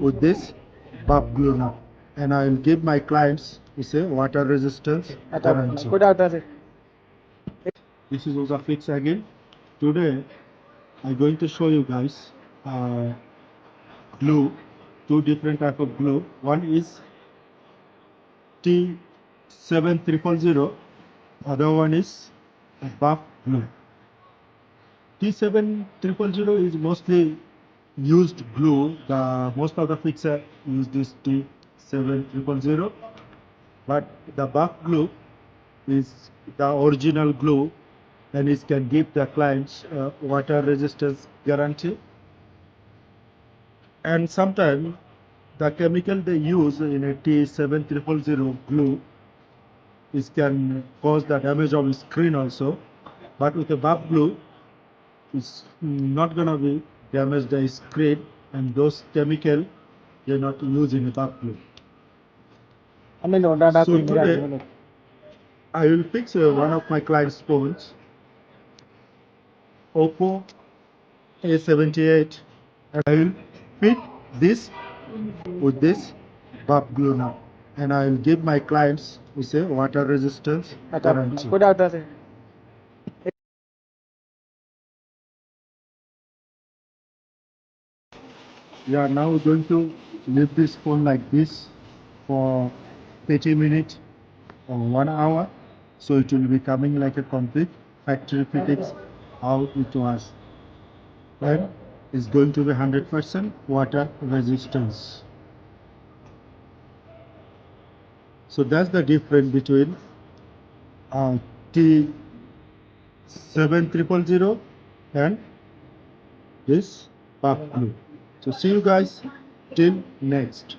with this buff glue now, and I will give my clients water resistance guarantee. This is also fix again. Today I'm going to show you guys glue, two different type of glue. One is T7000, other one is buff glue. T7000 is mostly used glue. Most of the fixer use this T7000, but the buff glue is the original glue, and it can give the clients water resistance guarantee. And sometimes the chemical they use in a T7000 glue is can cause the damage of screen also, but with a buff glue it's not gonna be damage the screen, and those chemical they're not using a buff glue. So today I will fix one of my client's phones, Oppo A78, and I will fit this with this buff glue now, and I will give my clients water resistance guarantee. We are now going to leave this phone like this for 30 minutes or 1 hour, so it will be coming like a complete factory fittings how it was, and it's going to be 100% water resistance. So that's the difference between T7000 and this buff glue. So see you guys till next.